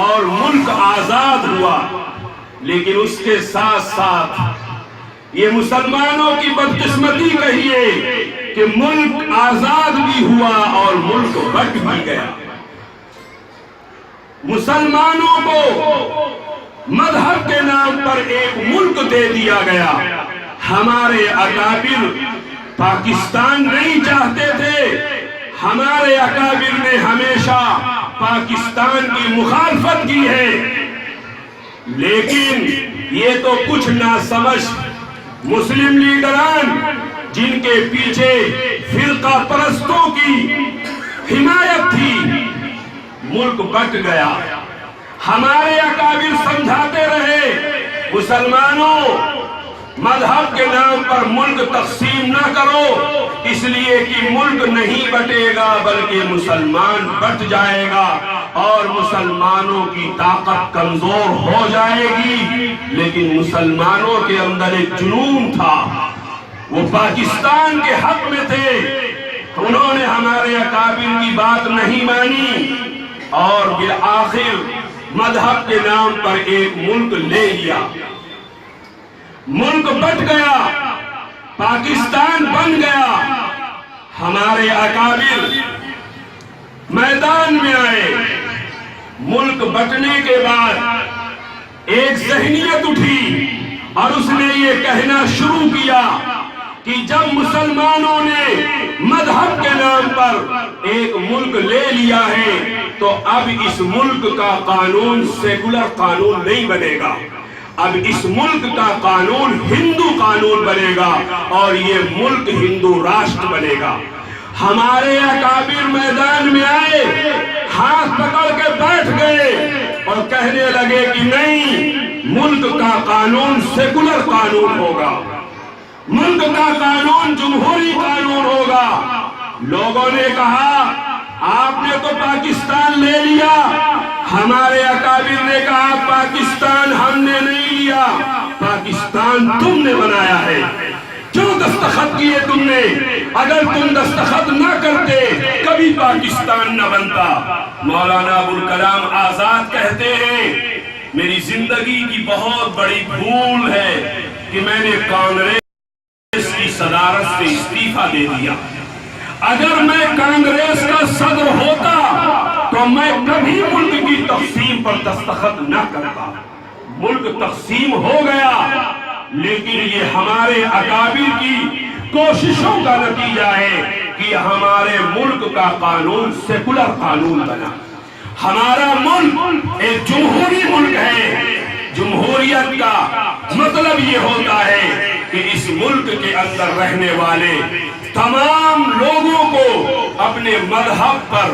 اور ملک آزاد ہوا، لیکن اس کے ساتھ ساتھ یہ مسلمانوں کی بدقسمتی کہیے کہ ملک آزاد بھی ہوا اور ملک بٹ بھی گیا۔ مسلمانوں کو مذہب کے نام پر ایک ملک دے دیا گیا۔ ہمارے اکابر پاکستان نہیں چاہتے تھے، ہمارے اکابر نے ہمیشہ پاکستان کی مخالفت کی ہے، لیکن یہ تو کچھ ناسمجھ مسلم لیڈران جن کے پیچھے فرقہ پرستوں کی حمایت تھی، ملک بٹ گیا۔ ہمارے اکابر سمجھاتے رہے مسلمانوں مذہب کے نام پر ملک تقسیم نہ کرو، اس لیے کہ ملک نہیں بٹے گا بلکہ مسلمان بٹ جائے گا اور مسلمانوں کی طاقت کمزور ہو جائے گی۔ لیکن مسلمانوں کے اندر ایک جنون تھا، وہ پاکستان کے حق میں تھے، انہوں نے ہمارے اکابر کی بات نہیں مانی اور بالآخر مذہب کے نام پر ایک ملک لے لیا۔ ملک بٹ گیا، پاکستان بن گیا۔ ہمارے اکابر میدان میں آئے۔ ملک بٹنے کے بعد ایک ذہنیت اٹھی اور اس نے یہ کہنا شروع کیا کہ جب مسلمانوں نے مذہب کے نام پر ایک ملک لے لیا ہے تو اب اس ملک کا قانون سیکولر قانون نہیں بنے گا، اب اس ملک کا قانون ہندو قانون بنے گا اور یہ ملک ہندو راشٹر بنے گا۔ ہمارے اکابر میدان میں آئے، ہاتھ پکڑ کے بیٹھ گئے اور کہنے لگے کہ نہیں، ملک کا قانون سیکولر قانون ہوگا، ملک کا قانون جمہوری قانون ہوگا۔ لوگوں نے کہا آپ نے تو پاکستان لے لیا، ہمارے اکابر نے کہا پاکستان ہم نے نہیں لیا، پاکستان تم نے بنایا ہے، کیوں دستخط کیے تم نے؟ اگر تم دستخط نہ کرتے کبھی پاکستان نہ بنتا۔ مولانا ابوالکلام آزاد کہتے ہیں میری زندگی کی بہت بڑی بھول ہے کہ میں نے کانگریس کی صدارت سے استعفیٰ دے دیا۔ اگر میں کانگریس کا صدر ہوتا تو میں کبھی ملک کی تقسیم پر دستخط نہ کرتا۔ ملک تقسیم ہو گیا، لیکن یہ ہمارے اکابر کی کوششوں کا نتیجہ ہے کہ ہمارے ملک کا قانون سیکولر قانون بنا۔ ہمارا ملک ایک جمہوری ملک ہے۔ جمہوریت کا مطلب یہ ہوتا ہے کہ اس ملک کے اندر رہنے والے تمام لوگوں کو اپنے مذہب پر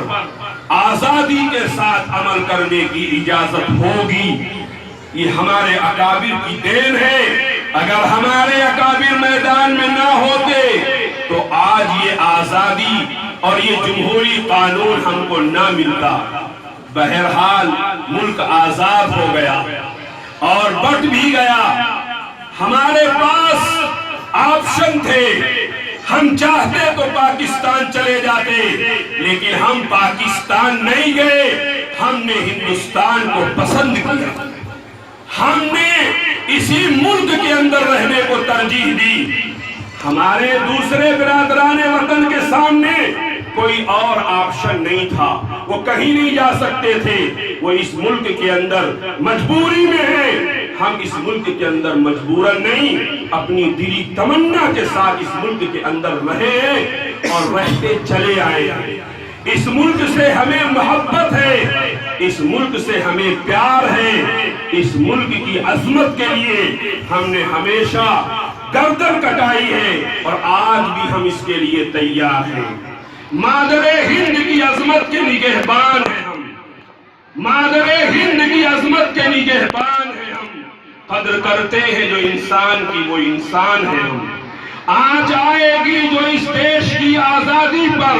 آزادی کے ساتھ عمل کرنے کی اجازت ہوگی۔ یہ ہمارے اکابر کی دین ہے۔ اگر ہمارے اکابر میدان میں نہ ہوتے تو آج یہ آزادی اور یہ جمہوری قانون ہم کو نہ ملتا۔ بہرحال ملک آزاد ہو گیا اور بٹ بھی گیا۔ ہمارے پاس آپشن تھے، ہم چاہتے تو پاکستان چلے جاتے، لیکن ہم پاکستان نہیں گئے، ہم نے ہندوستان کو پسند کیا، ہم نے اسی ملک کے اندر رہنے کو ترجیح دی۔ ہمارے دوسرے برادران وطن کے سامنے کوئی اور آپشن نہیں تھا، وہ کہیں نہیں جا سکتے تھے، وہ اس ملک کے اندر مجبوری میں ہیں۔ ہم اس ملک کے اندر مجبوراً نہیں، اپنی دلی تمنا کے ساتھ اس ملک کے اندر رہے ہیں اور رہتے چلے آئے ہیں۔ اس ملک سے ہمیں محبت ہے، اس ملک سے ہمیں پیار ہے، اس ملک کی عظمت کے لیے ہم نے ہمیشہ گردن کٹائی ہے اور آج بھی ہم اس کے لیے تیار ہیں۔ مادر ہند کی عظمت کے نگہبان ہیں ہم، مادر ہند کی عظمت کے نگہبان ہیں ہم، قدر کرتے ہیں جو انسان کی وہ انسان ہے ہم۔ آج آئے گی جو اس دیش کی آزادی پر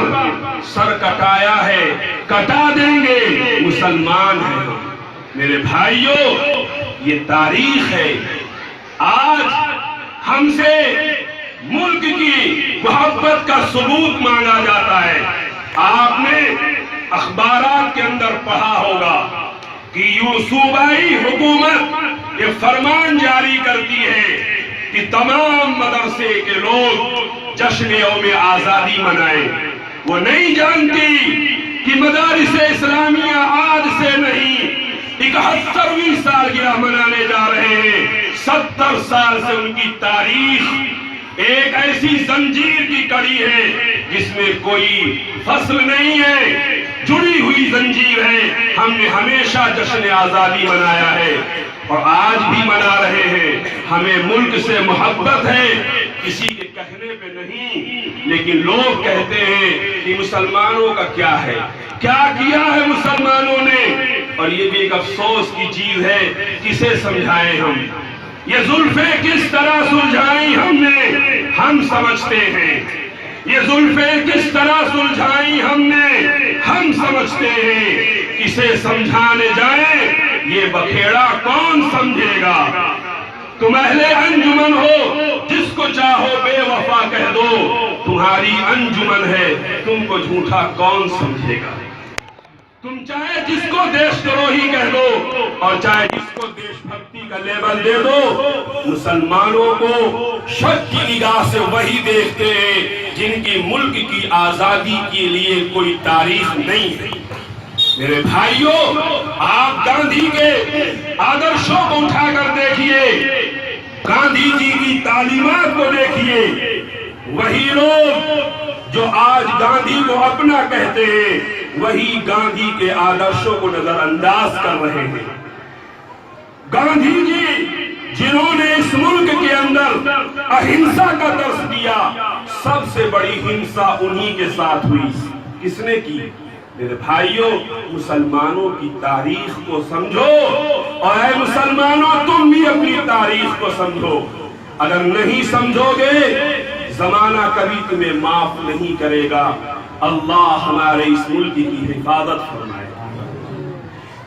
سر کٹایا ہے، کٹا دیں گے، مسلمان ہیں ہم۔ میرے بھائیوں، یہ تاریخ ہے۔ آج ہم سے ملک کی محبت کا ثبوت مانگا جاتا ہے۔ آپ نے اخبارات کے اندر پڑھا ہوگا کہ یوں صوبائی حکومت یہ فرمان جاری کرتی ہے کہ تمام مدرسے کے لوگ جشن یوم آزادی منائیں۔ وہ نہیں جانتی کہ مدارس اسلامیہ آج سے نہیں 71ویں سالگرہ منانے جا رہے ہیں۔ 70 سال سے ان کی تاریخ ایک ایسی زنجیر کی کڑی ہے جس میں کوئی فصل نہیں ہے، جڑی ہوئی زنجیر ہے۔ ہم نے ہمیشہ جشن آزادی منایا ہے اور آج بھی منا رہے ہیں۔ ہمیں ملک سے محبت ہے، کسی کے کہنے پہ نہیں، لیکن لوگ کہتے ہیں کہ مسلمانوں کا کیا ہے، کیا کیا ہے مسلمانوں نے؟ اور یہ بھی ایک افسوس کی چیز ہے، کسے سمجھائیں ہم؟ یہ زلفیں کس طرح سلجھائیں ہم نے؟ ہم سمجھتے ہیں۔ یہ زلفیں کس طرح سلجھائیں ہم نے؟ ہم سمجھتے ہیں۔ کسے سمجھانے جائیں یہ بکھیڑا کون سمجھے گا؟ تم اہل انجمن ہو، جس کو چاہو بے وفا کہہ دو، تمہاری انجمن ہے، تم کو جھوٹا کون سمجھے گا؟ تم چاہے جس کو دیش دروہی کہہ دو اور چاہے جس کو دیش بھکتی کا لیبل دے دو، مسلمانوں کو شک کی نگاہ سے وہی دیکھتے ہیں جن کی ملک کی آزادی کے لیے کوئی تاریخ نہیں ہے۔ میرے بھائیوں، آپ گاندھی کے آدرشوں کو اٹھا کر دیکھیے، گاندھی جی کی تعلیمات کو دیکھیے۔ وہی لوگ جو آج گاندھی کو اپنا کہتے ہیں، وہی گاندھی کے آدرشوں کو نظر انداز کر رہے ہیں۔ گاندھی جی جنہوں نے اس ملک کے اندر اہنسا کا درس دیا، سب سے بڑی ہنسا انہی کے ساتھ ہوئی۔ کس نے کی؟ میرے بھائیوں، مسلمانوں کی تاریخ کو سمجھو، اور اے مسلمانوں تم بھی اپنی تاریخ کو سمجھو۔ اگر نہیں سمجھو گے زمانہ کبھی تمہیں معاف نہیں کرے گا۔ اللہ ہمارے اس ملک کی حفاظت فرمائے۔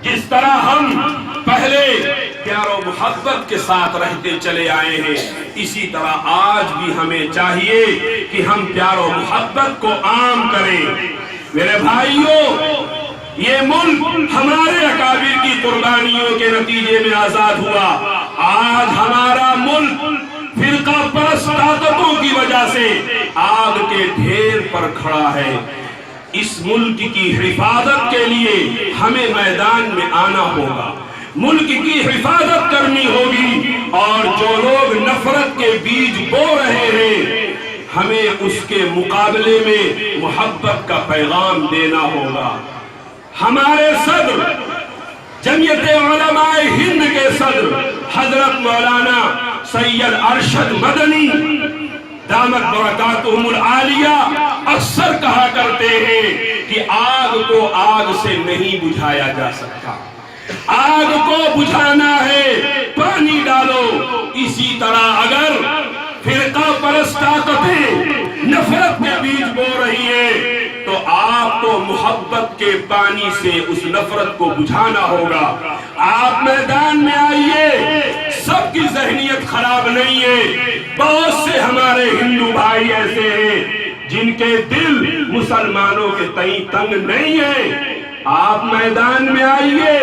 جس طرح ہم پہلے پیار و محبت کے ساتھ رہتے چلے آئے ہیں، اسی طرح آج بھی ہمیں چاہیے کہ ہم پیار و محبت کو عام کریں۔ میرے بھائیوں، یہ ملک ہمارے اکابر کی قربانیوں کے نتیجے میں آزاد ہوا۔ آج ہمارا ملک فرقہ پرست طاقتوں کی وجہ سے آگ کے ڈھیر پر کھڑا ہے۔ اس ملک کی حفاظت کے لیے ہمیں میدان میں آنا ہوگا، ملک کی حفاظت کرنی ہوگی، اور جو لوگ نفرت کے بیج بو رہے ہیں ہمیں اس کے مقابلے میں محبت کا پیغام دینا ہوگا۔ ہمارے صدر جمعیت علماء ہند کے صدر حضرت مولانا سید ارشد مدنی دامت برکاتہم العالیہ اکثر کہا کرتے ہیں کہ آگ کو آگ سے نہیں بجھایا جا سکتا، آگ کو بجھانا ہے پانی ڈالو۔ اسی طرح اگر فرقہ پرست طاقتیں نفرت کے بیج بو رہی ہیں تو آپ کو محبت کے پانی سے اس نفرت کو بجھانا ہوگا۔ آپ میدان میں آئیے، سب کی ذہنیت خراب نہیں ہے۔ بہت سے ہمارے ہندو بھائی ایسے ہیں جن کے دل مسلمانوں کے تئیں تنگ نہیں ہیں۔ آپ میدان میں آئیے،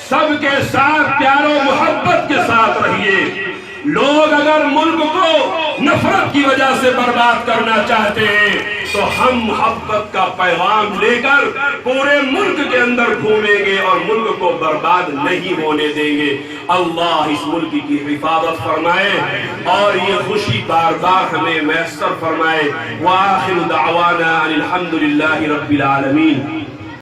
سب کے ساتھ پیار و محبت کے ساتھ رہیے۔ لوگ اگر ملک کو نفرت کی وجہ سے برباد کرنا چاہتے ہیں تو ہم محبت کا پیغام لے کر پورے ملک کے اندر گھومیں گے اور ملک کو برباد نہیں ہونے دیں گے۔ اللہ اس ملک کی حفاظت فرمائے اور یہ خوشی بار بار ہمیں میسر فرمائے۔ وآخر دعوانا ان الحمد للہ رب العالمین۔